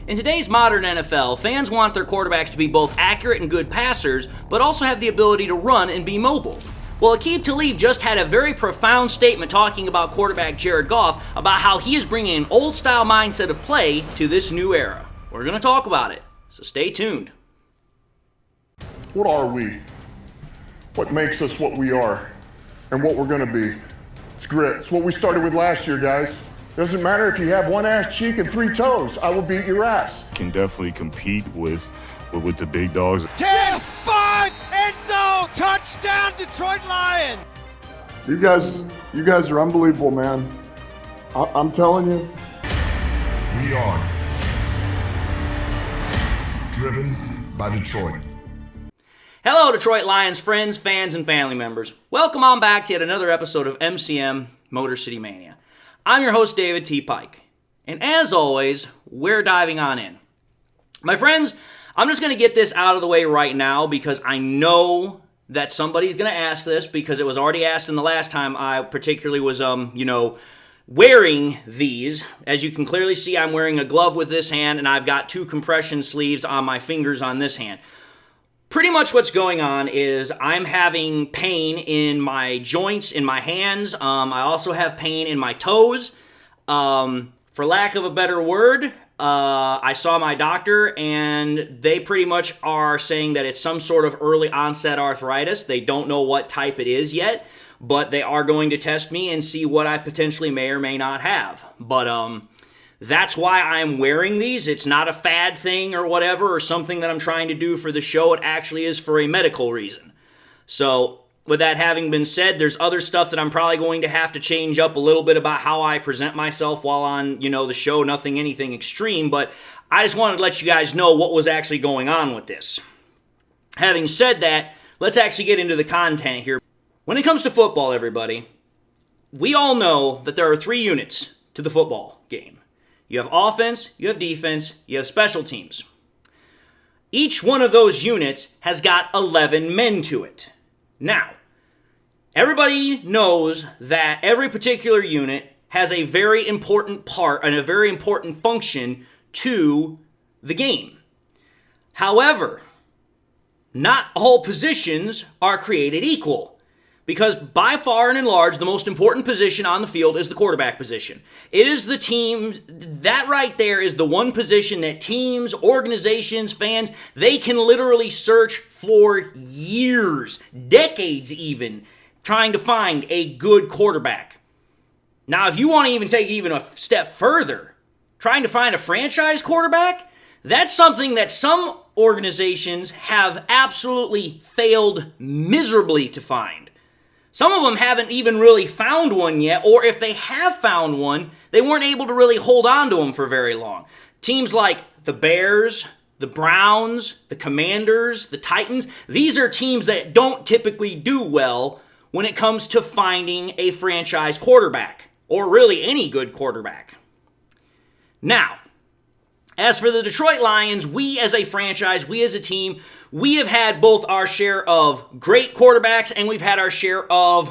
In today's modern NFL, fans want their quarterbacks to be both accurate and good passers, but also have the ability to run and be mobile. Well, Aqib Talib just had a very profound statement talking about quarterback Jared Goff about how he is bringing an old-style mindset of play to this new era. We're going to talk about it, so stay tuned. What are we? What makes us what we are and what we're going to be? It's grit. It's what we started with last year, guys. Doesn't matter if you have one ass cheek and 3 toes. I will beat your ass. Can definitely compete with the big dogs. 10, 5, end zone, touchdown, Detroit Lions. You guys are unbelievable, man. I'm telling you. We are driven by Detroit. Hello, Detroit Lions friends, fans, and family members. Welcome on back to yet another episode of MCM Motor City Mania. I'm your host, David T. Pike. And as always, we're diving on in. My friends, I'm just going to get this out of the way right now because I know that somebody's going to ask this because it was already asked in the last time I particularly was, wearing these. As you can clearly see, I'm wearing a glove with this hand and I've got 2 compression sleeves on my fingers on this hand. Pretty much what's going on is I'm having pain in my joints, in my hands. I also have pain in my toes. For lack of a better word, I saw my doctor and they pretty much are saying that it's some sort of early onset arthritis. They don't know what type it is yet, but they are going to test me and see what I potentially may or may not have. But that's why I'm wearing these. It's not a fad thing or whatever, or something that I'm trying to do for the show. It actually is for a medical reason. So, with that having been said, there's other stuff that I'm probably going to have to change up a little bit about how I present myself while on, the show. Anything extreme, but I just wanted to let you guys know what was actually going on with this. Having said that, let's actually get into the content here. When it comes to football, everybody, we all know that there are 3 units to the football game. You have offense, you have defense, you have special teams. Each one of those units has got 11 men to it. Now, everybody knows that every particular unit has a very important part and a very important function to the game. However, not all positions are created equal. Because by far and in large, the most important position on the field is the quarterback position. It is the team, that right there is the one position that teams, organizations, fans, they can literally search for years, decades even, trying to find a good quarterback. Now, if you want to even take it even a step further, trying to find a franchise quarterback, that's something that some organizations have absolutely failed miserably to find. Some of them haven't even really found one yet, or if they have found one, they weren't able to really hold on to them for very long. Teams like the Bears, the Browns, the Commanders, the Titans, these are teams that don't typically do well when it comes to finding a franchise quarterback, or really any good quarterback. Now, as for the Detroit Lions, we as a franchise, we as a team, we have had both our share of great quarterbacks and we've had our share of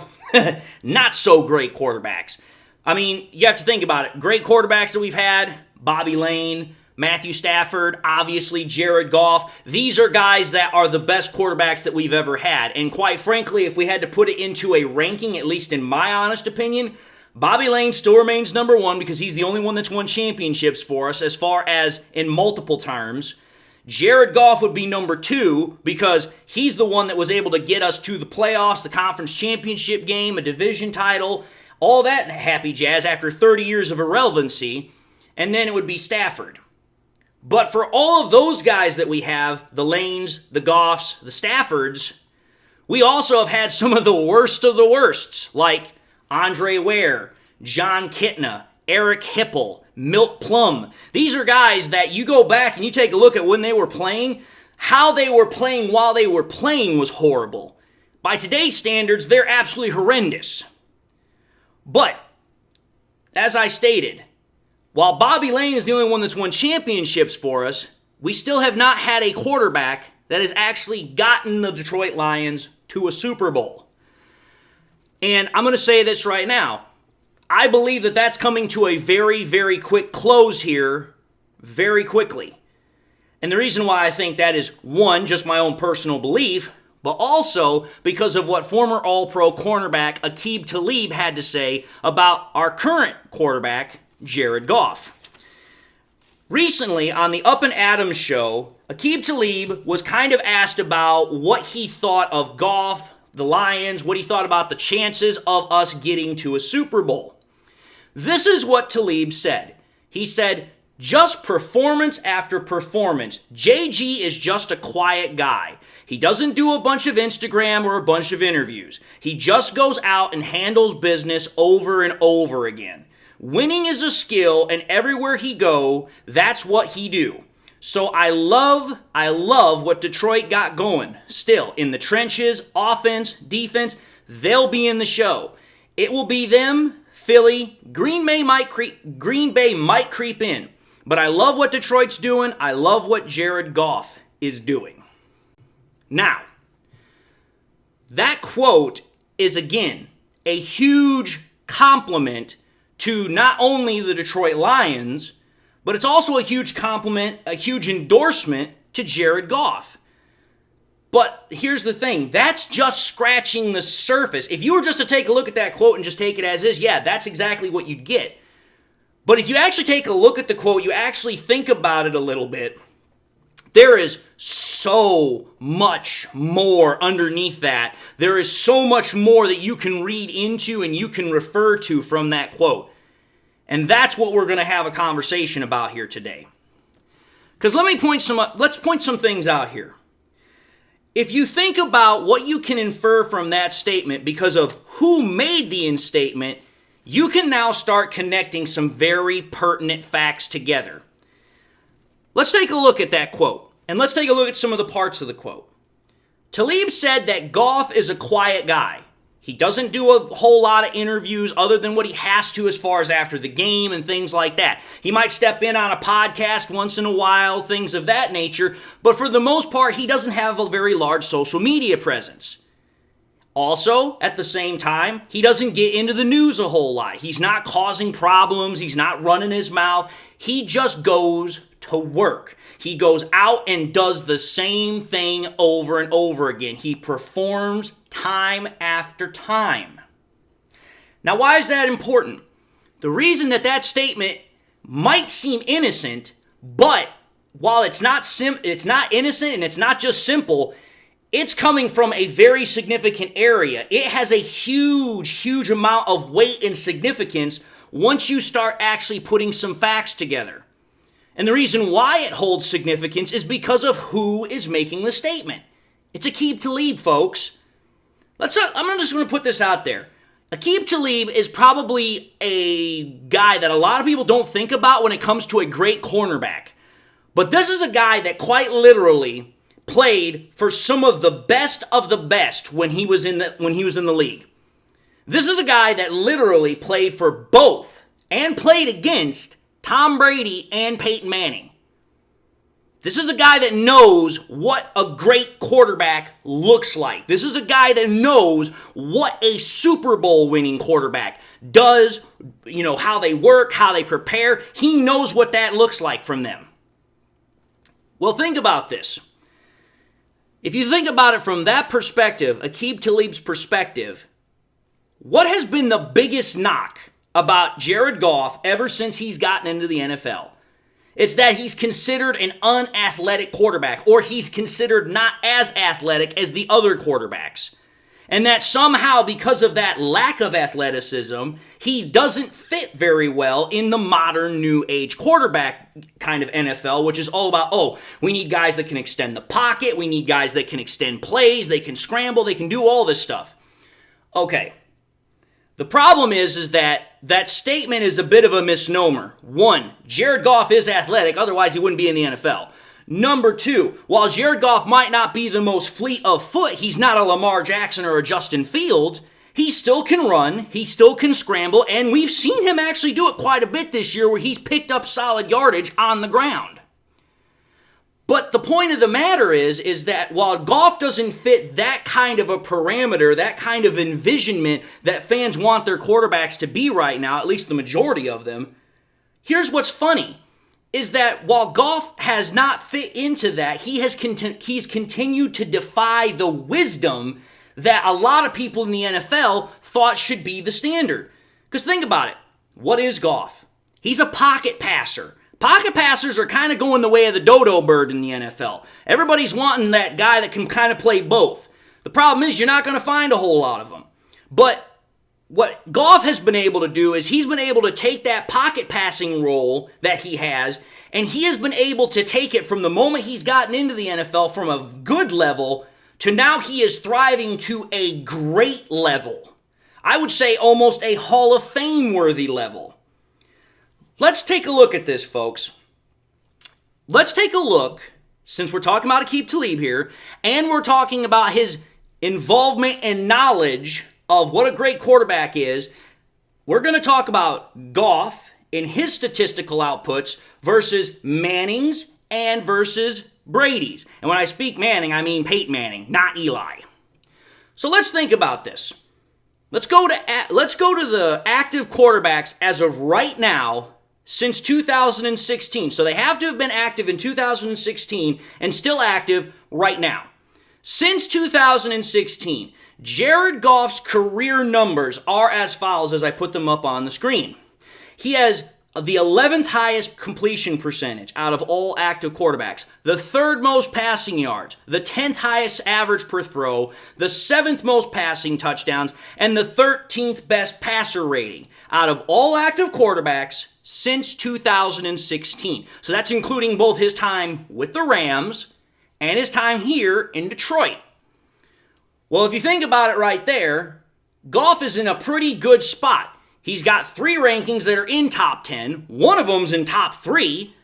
not so great quarterbacks. I mean, you have to think about it. Great quarterbacks that we've had, Bobby Lane, Matthew Stafford, obviously Jared Goff. These are guys that are the best quarterbacks that we've ever had. And quite frankly, if we had to put it into a ranking, at least in my honest opinion, Bobby Lane still remains number 1 because he's the only one that's won championships for us as far as in multiple terms. Jared Goff would be number 2 because he's the one that was able to get us to the playoffs, the conference championship game, a division title, all that happy jazz after 30 years of irrelevancy. And then it would be Stafford. But for all of those guys that we have, the Lanes, the Goffs, the Staffords, we also have had some of the worst of the worsts, like Andre Ware, John Kitna, Eric Hipple, Milt Plum. These are guys that you go back and you take a look at when they were playing, how they were playing while they were playing was horrible. By today's standards, they're absolutely horrendous. But, as I stated, while Bobby Lane is the only one that's won championships for us, we still have not had a quarterback that has actually gotten the Detroit Lions to a Super Bowl. And I'm going to say this right now. I believe that that's coming to a very, very quick close here very quickly. And the reason why I think that is, one, just my own personal belief, but also because of what former All-Pro cornerback Aqib Talib had to say about our current quarterback, Jared Goff. Recently, on the Up and Adams show, Aqib Talib was kind of asked about what he thought of Goff, the Lions, what he thought about the chances of us getting to a Super Bowl. This is what Talib said. He said, just performance after performance. JG is just a quiet guy. He doesn't do a bunch of Instagram or a bunch of interviews. He just goes out and handles business over and over again. Winning is a skill, and everywhere he go, that's what he do. So I love what Detroit got going. Still, in the trenches, offense, defense, they'll be in the show. It will be them, Philly, Green Bay might creep in. But I love what Detroit's doing. I love what Jared Goff is doing. Now, that quote is, again, a huge compliment to not only the Detroit Lions, but it's also a huge compliment, a huge endorsement to Jared Goff. But here's the thing, that's just scratching the surface. If you were just to take a look at that quote and just take it as is, yeah, that's exactly what you'd get. But if you actually take a look at the quote, you actually think about it a little bit, there is so much more underneath that. There is so much more that you can read into and you can refer to from that quote. And that's what we're going to have a conversation about here today. Because let's point some things out here. If you think about what you can infer from that statement because of who made the statement, you can now start connecting some very pertinent facts together. Let's take a look at that quote, and let's take a look at some of the parts of the quote. Talib said that Goff is a quiet guy. He doesn't do a whole lot of interviews other than what he has to as far as after the game and things like that. He might step in on a podcast once in a while, things of that nature, but for the most part, he doesn't have a very large social media presence. Also, at the same time, he doesn't get into the news a whole lot. He's not causing problems. He's not running his mouth. He just goes to work. He goes out and does the same thing over and over again. He performs time after time. Now, why is that important? The reason that statement might seem innocent, but while it's not innocent and it's not just simple, it's coming from a very significant area. It has a huge amount of weight and significance once you start actually putting some facts together. And the reason why it holds significance is because of who is making the statement. It's Aqib Talib, folks. I'm just going to put this out there. Aqib Talib is probably a guy that a lot of people don't think about when it comes to a great cornerback. But this is a guy that quite literally played for some of the best when he was in the league. This is a guy that literally played for both and played against Tom Brady and Peyton Manning. This is a guy that knows what a great quarterback looks like. This is a guy that knows what a Super Bowl winning quarterback does, how they work, how they prepare. He knows what that looks like from them. Well, think about this. If you think about it from that perspective, Aqib Talib's perspective, what has been the biggest knock about Jared Goff ever since he's gotten into the NFL? It's that he's considered an unathletic quarterback, or he's considered not as athletic as the other quarterbacks. And that somehow, because of that lack of athleticism, he doesn't fit very well in the modern new age quarterback kind of NFL, which is all about, we need guys that can extend the pocket, we need guys that can extend plays, they can scramble, they can do all this stuff. Okay. The problem is that statement is a bit of a misnomer. One, Jared Goff is athletic, otherwise he wouldn't be in the NFL. Number two, while Jared Goff might not be the most fleet of foot, he's not a Lamar Jackson or a Justin Fields, he still can run, he still can scramble, and we've seen him actually do it quite a bit this year where he's picked up solid yardage on the ground. But the point of the matter is that while Goff doesn't fit that kind of a parameter, that kind of envisionment that fans want their quarterbacks to be right now, at least the majority of them, here's what's funny. is that while Goff has not fit into that, he's continued to defy the wisdom that a lot of people in the NFL thought should be the standard. Because think about it. What is Goff? He's a pocket passer. Pocket passers are kind of going the way of the dodo bird in the NFL. Everybody's wanting that guy that can kind of play both. The problem is you're not going to find a whole lot of them. But what Goff has been able to do is he's been able to take that pocket passing role that he has, and he has been able to take it from the moment he's gotten into the NFL from a good level to now he is thriving to a great level. I would say almost a Hall of Fame worthy level. Let's take a look at this, folks. Let's take a look, since we're talking about Aqib Talib here, and we're talking about his involvement and knowledge of what a great quarterback is. We're going to talk about Goff in his statistical outputs versus Manning's and versus Brady's. And when I speak Manning, I mean Peyton Manning, not Eli. So let's think about this. Let's go to the active quarterbacks as of right now since 2016. So they have to have been active in 2016 and still active right now. Since 2016, Jared Goff's career numbers are as follows as I put them up on the screen. He has the 11th highest completion percentage out of all active quarterbacks, the 3rd most passing yards, the 10th highest average per throw, the 7th most passing touchdowns, and the 13th best passer rating out of all active quarterbacks since 2016. So that's including both his time with the Rams and his time here in Detroit. Well, if you think about it right there, Goff is in a pretty good spot. He's got 3 rankings that are in top 10. One of them's in top 3.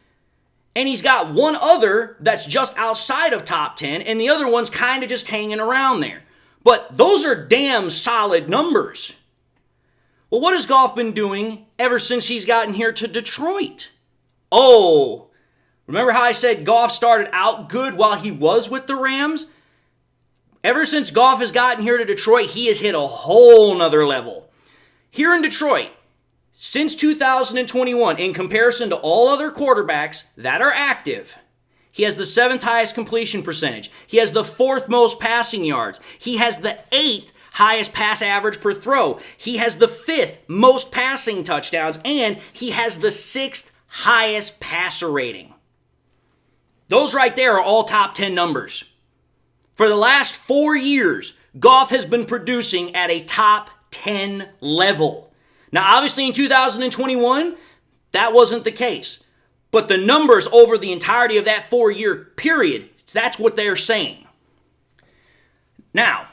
And he's got one other that's just outside of top 10. And the other one's kind of just hanging around there. But those are damn solid numbers. Well, what has Goff been doing ever since he's gotten here to Detroit? Oh, remember how I said Goff started out good while he was with the Rams? Ever since Goff has gotten here to Detroit, he has hit a whole nother level. Here in Detroit, since 2021, in comparison to all other quarterbacks that are active, he has the 7th highest completion percentage. He has the 4th most passing yards. He has the 8th highest pass average per throw. He has the 5th most passing touchdowns, and he has the 6th highest passer rating. Those right there are all top 10 numbers. For the last 4 years, Goff has been producing at a top 10 level. Now, obviously in 2021, that wasn't the case. But the numbers over the entirety of that 4-year period, that's what they're saying. Now,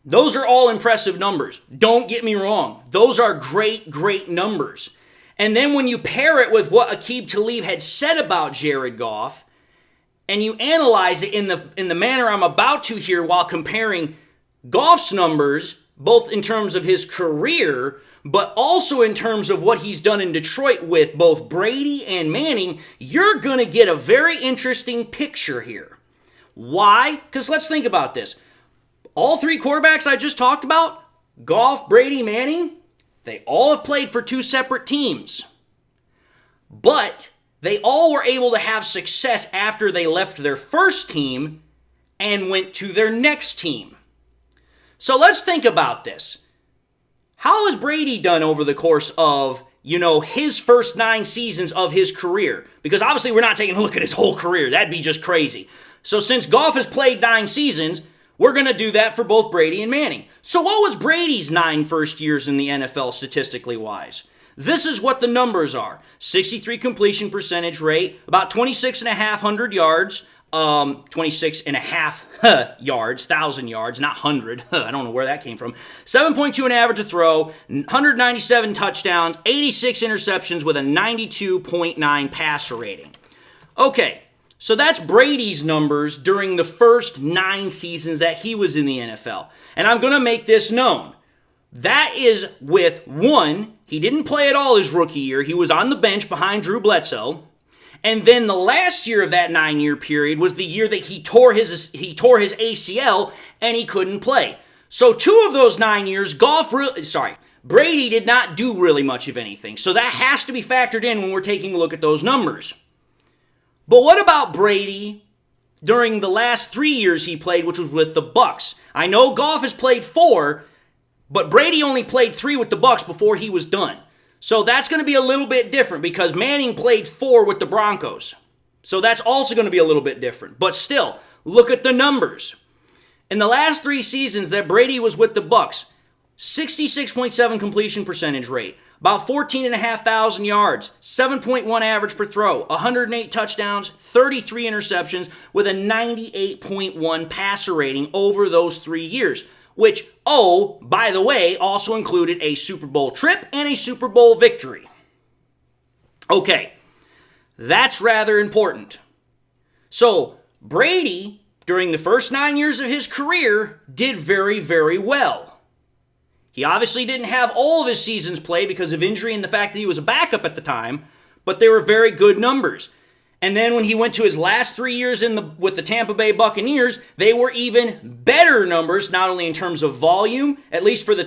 those are all impressive numbers. Don't get me wrong. Those are great, great numbers. And then when you pair it with what Aqib Talib had said about Jared Goff, and you analyze it in the manner I'm about to here while comparing Goff's numbers, both in terms of his career, but also in terms of what he's done in Detroit with both Brady and Manning, you're going to get a very interesting picture here. Why? Because let's think about this. All 3 quarterbacks I just talked about, Goff, Brady, Manning, they all have played for 2 separate teams. But they all were able to have success after they left their first team and went to their next team. So let's think about this. How has Brady done over the course of, his first 9 seasons of his career? Because obviously we're not taking a look at his whole career. That'd be just crazy. So since Goff has played 9 seasons, we're going to do that for both Brady and Manning. So what was Brady's 9 first years in the NFL statistically wise? This is what the numbers are. 63 completion percentage rate, about 26,500 yards, 26.5 yards, 1,000 yards, not 100. I don't know where that came from. 7.2 an average to throw, 197 touchdowns, 86 interceptions with a 92.9 passer rating. Okay, so that's Brady's numbers during the first 9 seasons that he was in the NFL. And I'm going to make this known. That is with 1, he didn't play at all his rookie year. He was on the bench behind Drew Bledsoe. And then the last year of that 9-year period was the year that he tore his ACL and he couldn't play. So 2 of those 9 years, Brady did not do really much of anything. So that has to be factored in when we're taking a look at those numbers. But what about Brady during the last 3 years he played, which was with the Bucs? I know Goff has played 4, but Brady only played 3 with the Bucs before he was done. So that's going to be a little bit different because Manning played 4 with the Broncos. So that's also going to be a little bit different. But still, look at the numbers. In the last 3 seasons that Brady was with the Bucs, 66.7 completion percentage rate, about 14,500 yards, 7.1 average per throw, 108 touchdowns, 33 interceptions, with a 98.1 passer rating over those 3 years. Which, oh, by the way, also included a Super Bowl trip and a Super Bowl victory. Okay, that's rather important. So, Brady, during the first 9 years of his career, did very, very well. He obviously didn't have all of his seasons played because of injury and the fact that he was a backup at the time, but they were very good numbers. And then when he went to his last 3 years with the Tampa Bay Buccaneers, they were even better numbers, not only in terms of volume, at least for the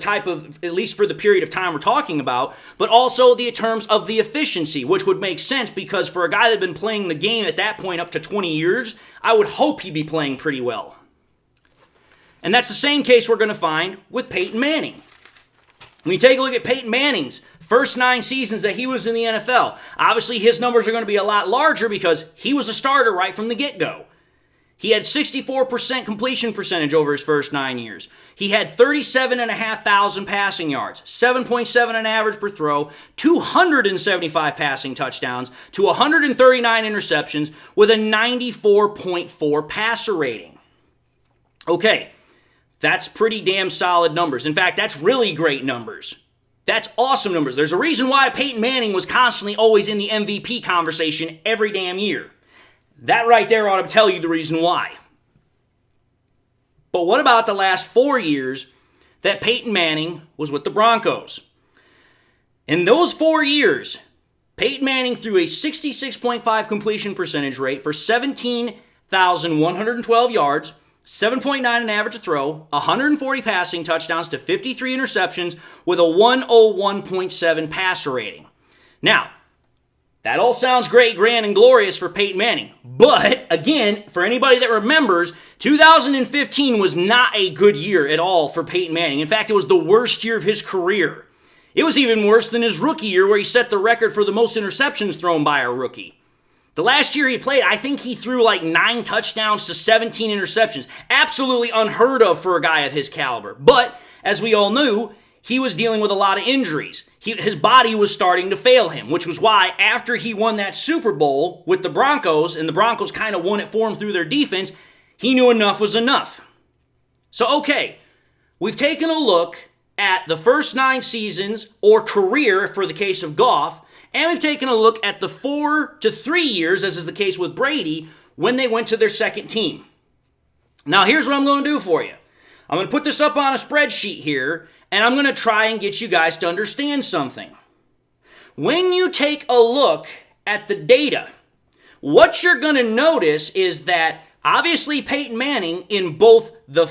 period of time we're talking about, but also in terms of the efficiency, which would make sense because for a guy that had been playing the game at that point up to 20 years, I would hope he'd be playing pretty well. And that's the same case we're going to find with Peyton Manning. When you take a look at Peyton Manning's first 9 seasons that he was in the NFL, obviously his numbers are going to be a lot larger because he was a starter right from the get-go. He had 64% completion percentage over his first 9 years. He had 37,500 passing yards, 7.7 on average per throw, 275 passing touchdowns to 139 interceptions with a 94.4 passer rating. Okay, that's pretty damn solid numbers. In fact, that's really great numbers. That's awesome numbers. There's a reason why Peyton Manning was constantly always in the MVP conversation every damn year. That right there ought to tell you the reason why. But what about the last 4 years that Peyton Manning was with the Broncos? In those 4 years, Peyton Manning threw a 66.5 completion percentage rate for 17,112 yards, 7.9 an average to throw, 140 passing touchdowns to 53 interceptions with a 101.7 passer rating. Now, that all sounds great, grand, and glorious for Peyton Manning. But, again, for anybody that remembers, 2015 was not a good year at all for Peyton Manning. In fact, it was the worst year of his career. It was even worse than his rookie year where he set the record for the most interceptions thrown by a rookie. The last year he played, I think he threw like 9 touchdowns to 17 interceptions. Absolutely unheard of for a guy of his caliber. But, as we all knew, he was dealing with a lot of injuries. His body was starting to fail him, which was why after he won that Super Bowl with the Broncos, and the Broncos kind of won it for him through their defense, he knew enough was enough. So, okay, we've taken a look at the first 9 seasons, or career for the case of Goff, and we've taken a look at the 4 to 3 years, as is the case with Brady, when they went to their second team. Now, here's what I'm going to do for you. I'm going to put this up on a spreadsheet here, and I'm going to try and get you guys to understand something. When you take a look at the data, what you're going to notice is that obviously Peyton Manning in both the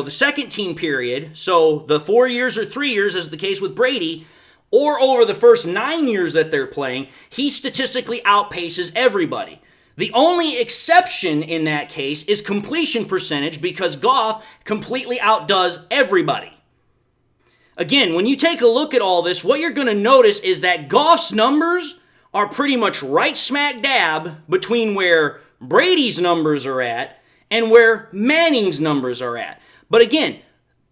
second team period, so the 4 years or 3 years as the case with Brady, or over the first 9 years that they're playing, he statistically outpaces everybody. The only exception in that case is completion percentage because Goff completely outdoes everybody. Again, when you take a look at all this, what you're going to notice is that Goff's numbers are pretty much right smack dab between where Brady's numbers are at and where Manning's numbers are at. But again,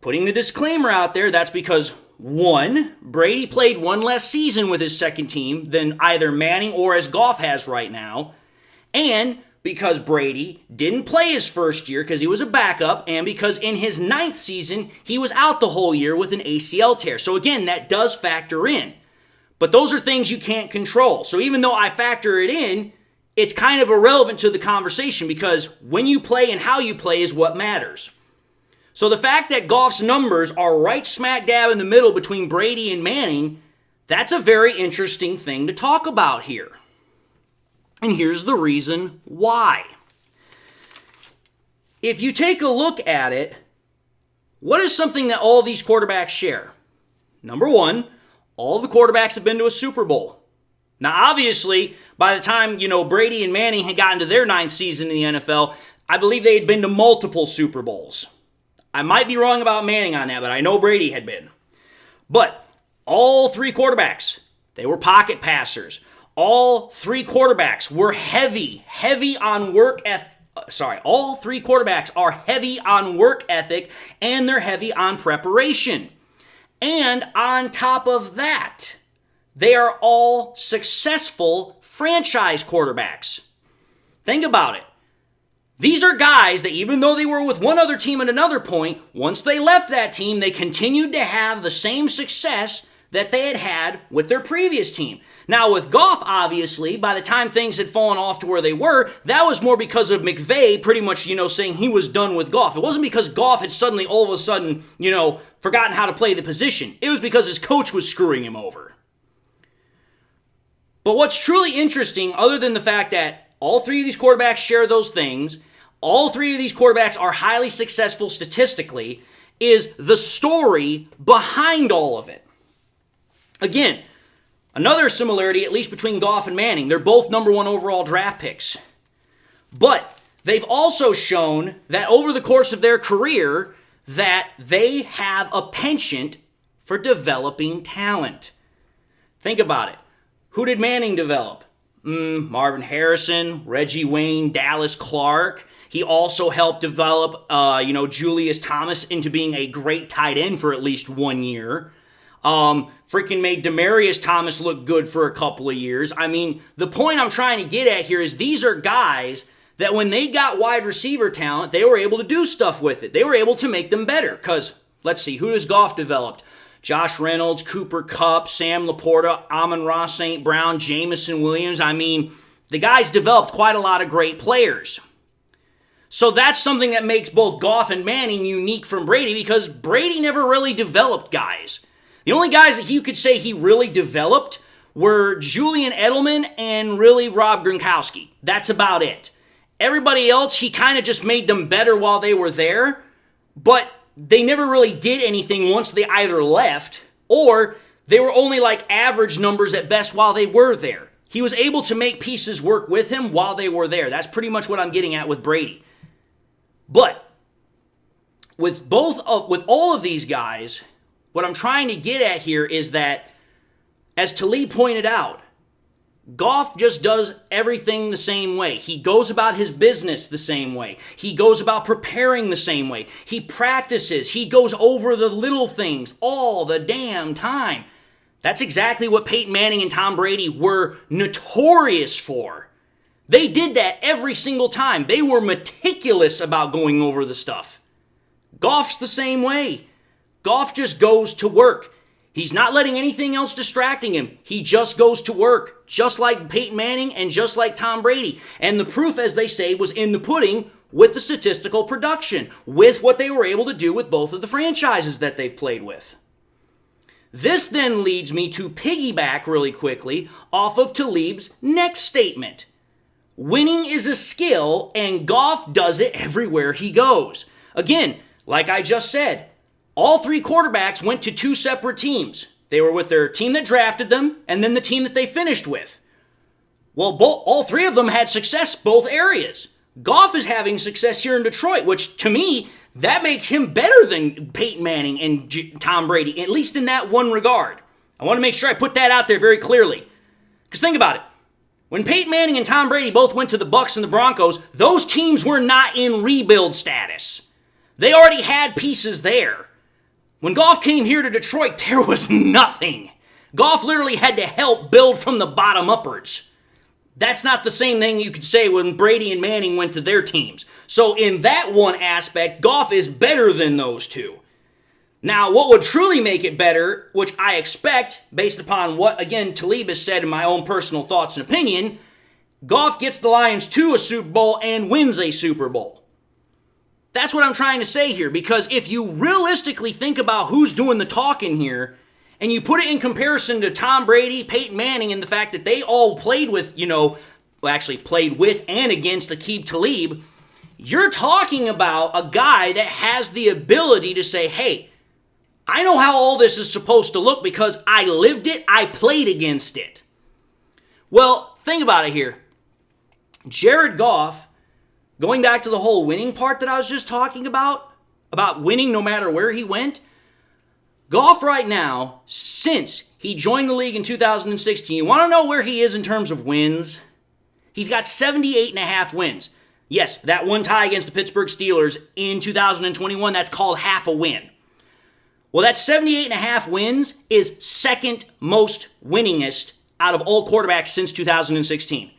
putting the disclaimer out there, that's because 1, Brady played 1 less season with his second team than either Manning or as Goff has right now. And because Brady didn't play his first year because he was a backup, and because in his 9th season, he was out the whole year with an ACL tear. So again, that does factor in. But those are things you can't control. So even though I factor it in, it's kind of irrelevant to the conversation because when you play and how you play is what matters. So the fact that Goff's numbers are right smack dab in the middle between Brady and Manning, that's a very interesting thing to talk about here. And here's the reason why. If you take a look at it, what is something that all these quarterbacks share? Number one, all the quarterbacks have been to a Super Bowl. Now, obviously, by the time, Brady and Manning had gotten to their 9th season in the NFL, I believe they had been to multiple Super Bowls. I might be wrong about Manning on that, but I know Brady had been. But all 3 quarterbacks, they were pocket passers. All 3 quarterbacks were heavy on work ethic. All 3 quarterbacks are heavy on work ethic, and they're heavy on preparation. And on top of that, they are all successful franchise quarterbacks. Think about it. These are guys that even though they were with one other team at another point, once they left that team, they continued to have the same success that they had had with their previous team. Now with Goff, obviously, by the time things had fallen off to where they were, that was more because of McVay pretty much, saying he was done with Goff. It wasn't because Goff had suddenly, all of a sudden, forgotten how to play the position. It was because his coach was screwing him over. But what's truly interesting, other than the fact that all 3 of these quarterbacks share those things, all 3 of these quarterbacks are highly successful statistically, is the story behind all of it. Again, another similarity, at least between Goff and Manning, they're both number 1 overall draft picks. But they've also shown that over the course of their career that they have a penchant for developing talent. Think about it. Who did Manning develop? Marvin Harrison, Reggie Wayne, Dallas Clark. He also helped develop, Julius Thomas into being a great tight end for at least 1 year. Freaking made Demaryius Thomas look good for a couple of years. I mean, the point I'm trying to get at here is these are guys that when they got wide receiver talent, they were able to do stuff with it. They were able to make them better. Because, let's see, who has Goff developed? Josh Reynolds, Cooper Kupp, Sam Laporta, Amon-Ra St. Brown, Jamison Williams. I mean, the guys developed quite a lot of great players. So that's something that makes both Goff and Manning unique from Brady because Brady never really developed guys. The only guys that you could say he really developed were Julian Edelman and really Rob Gronkowski. That's about it. Everybody else, he kind of just made them better while they were there, but they never really did anything once they either left or they were only like average numbers at best while they were there. He was able to make pieces work with him while they were there. That's pretty much what I'm getting at with Brady. But with all of these guys, what I'm trying to get at here is that, as Talib pointed out, Goff just does everything the same way. He goes about his business the same way. He goes about preparing the same way. He practices. He goes over the little things all the damn time. That's exactly what Peyton Manning and Tom Brady were notorious for. They did that every single time. They were meticulous about going over the stuff. Goff's the same way. Goff just goes to work. He's not letting anything else distracting him. He just goes to work, just like Peyton Manning and just like Tom Brady. And the proof, as they say, was in the pudding with the statistical production, with what they were able to do with both of the franchises that they've played with. This then leads me to piggyback really quickly off of Talib's next statement. Winning is a skill, and Goff does it everywhere he goes. Again, like I just said, all 3 quarterbacks went to 2 separate teams. They were with their team that drafted them, and then the team that they finished with. Well, all 3 of them had success both areas. Goff is having success here in Detroit, which to me, that makes him better than Peyton Manning and Tom Brady, at least in that one regard. I want to make sure I put that out there very clearly. Because think about it. When Peyton Manning and Tom Brady both went to the Bucs and the Broncos, those teams were not in rebuild status. They already had pieces there. When Goff came here to Detroit, there was nothing. Goff literally had to help build from the bottom upwards. That's not the same thing you could say when Brady and Manning went to their teams. So in that one aspect, Goff is better than those 2. Now, what would truly make it better, which I expect, based upon what, again, Talib has said in my own personal thoughts and opinion, Goff gets the Lions to a Super Bowl and wins a Super Bowl. That's what I'm trying to say here, because if you realistically think about who's doing the talking here, and you put it in comparison to Tom Brady, Peyton Manning, and the fact that they all played with, played with and against Aqib Talib, you're talking about a guy that has the ability to say, hey, I know how all this is supposed to look because I lived it, I played against it. Well, think about it here. Jared Goff, going back to the whole winning part that I was just talking about winning no matter where he went, Goff right now, since he joined the league in 2016, you want to know where he is in terms of wins? He's got 78.5 wins. Yes, that one tie against the Pittsburgh Steelers in 2021, that's called half a win. Well, that 78.5 wins is second most winningest out of all quarterbacks since 2016.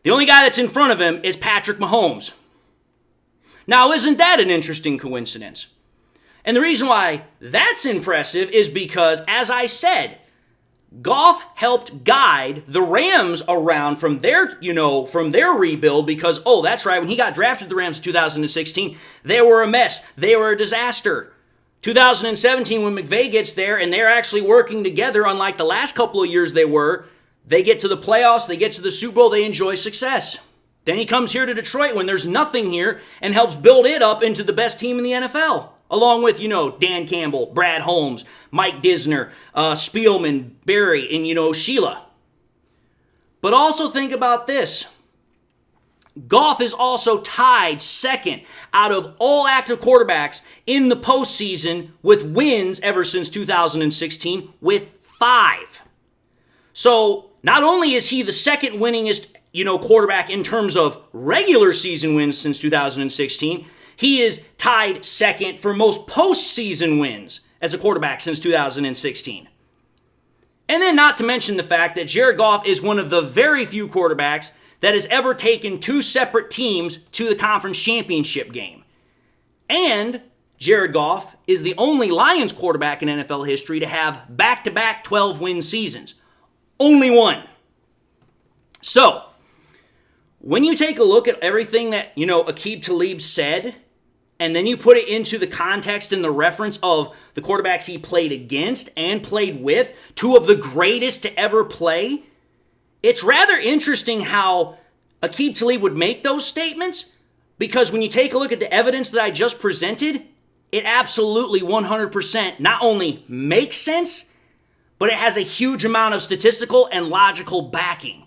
The only guy that's in front of him is Patrick Mahomes. Now, isn't that an interesting coincidence? And the reason why that's impressive is because, as I said, Goff helped guide the Rams around from their rebuild because, oh, that's right, when he got drafted the Rams in 2016, they were a mess. They were a disaster. 2017, when McVay gets there and they're actually working together, unlike the last couple of years they get to the playoffs, they get to the Super Bowl, they enjoy success. Then he comes here to Detroit when there's nothing here and helps build it up into the best team in the NFL. Along with, Dan Campbell, Brad Holmes, Mike Disner, Spielman, Barry, and, Sheila. But also think about this. Goff is also tied second out of all active quarterbacks in the postseason with wins ever since 2016 with 5. So not only is he the second winningest, quarterback in terms of regular season wins since 2016, he is tied second for most postseason wins as a quarterback since 2016. And then not to mention the fact that Jared Goff is one of the very few quarterbacks that has ever taken 2 separate teams to the conference championship game. And Jared Goff is the only Lions quarterback in NFL history to have back-to-back 12-win seasons. Only one. So, when you take a look at everything that, Aqib Talib said, and then you put it into the context and the reference of the quarterbacks he played against and played with, 2 of the greatest to ever play, it's rather interesting how Aqib Talib would make those statements, because when you take a look at the evidence that I just presented, it absolutely 100% not only makes sense, but it has a huge amount of statistical and logical backing.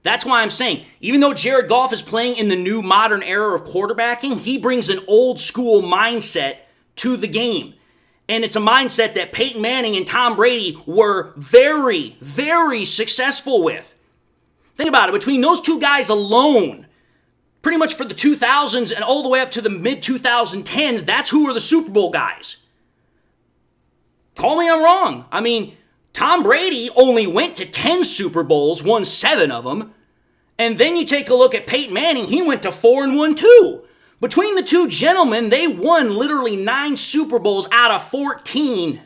That's why I'm saying, even though Jared Goff is playing in the new modern era of quarterbacking, he brings an old school mindset to the game. And it's a mindset that Peyton Manning and Tom Brady were very, very successful with. Think about it. Between those 2 guys alone, pretty much for the 2000s and all the way up to the mid-2010s, that's who were the Super Bowl guys. Call me I'm wrong. I mean, Tom Brady only went to 10 Super Bowls, won 7 of them. And then you take a look at Peyton Manning, he went to 4 and won 2. Between the 2 gentlemen, they won literally 9 Super Bowls out of 14.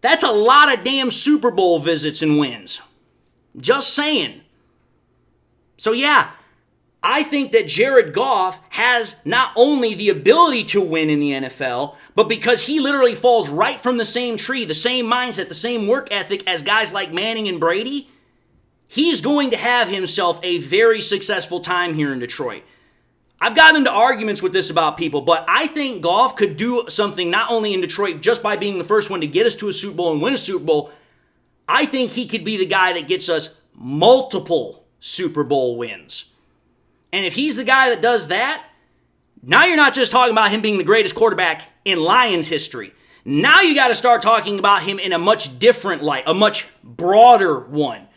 That's a lot of damn Super Bowl visits and wins. Just saying. So yeah, I think that Jared Goff has not only the ability to win in the NFL, but because he literally falls right from the same tree, the same mindset, the same work ethic as guys like Manning and Brady, he's going to have himself a very successful time here in Detroit. I've gotten into arguments with this about people, but I think Goff could do something not only in Detroit just by being the first one to get us to a Super Bowl and win a Super Bowl. I think he could be the guy that gets us multiple Super Bowl wins. And if he's the guy that does that, now you're not just talking about him being the greatest quarterback in Lions history. Now you got to start talking about him in a much different light, a much broader one.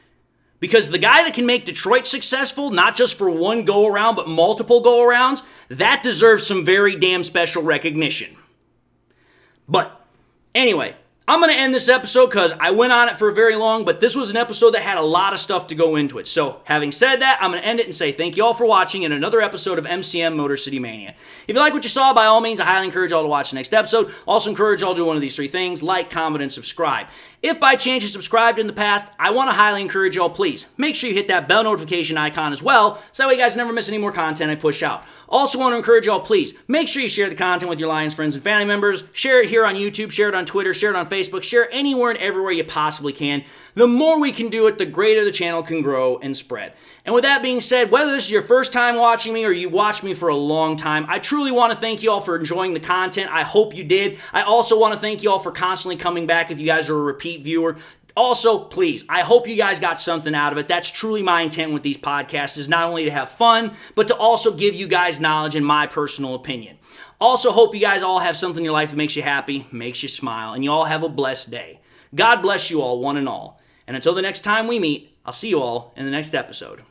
Because the guy that can make Detroit successful, not just for one go-around, but multiple go-arounds, that deserves some very damn special recognition. But anyway, I'm going to end this episode because I went on it for very long, but this was an episode that had a lot of stuff to go into it. So, having said that, I'm going to end it and say thank you all for watching in another episode of MCM Motor City Mania. If you like what you saw, by all means, I highly encourage you all to watch the next episode. Also encourage you all to do one of these 3 things: like, comment, and subscribe. If by chance you subscribed in the past, I want to highly encourage you all, please make sure you hit that bell notification icon as well, so that way you guys never miss any more content I push out. Also want to encourage you all, please make sure you share the content with your Lions friends and family members. Share it here on YouTube, share it on Twitter, share it on Facebook, share it anywhere and everywhere you possibly can. The more we can do it, the greater the channel can grow and spread. And with that being said, whether this is your first time watching me or you watched me for a long time, I truly want to thank you all for enjoying the content. I hope you did. I also want to thank you all for constantly coming back if you guys are a repeat viewer. Also, please, I hope you guys got something out of it. That's truly my intent with these podcasts, is not only to have fun, but to also give you guys knowledge and my personal opinion. Also, hope you guys all have something in your life that makes you happy, makes you smile, and you all have a blessed day. God bless you all, one and all. And until the next time we meet, I'll see you all in the next episode.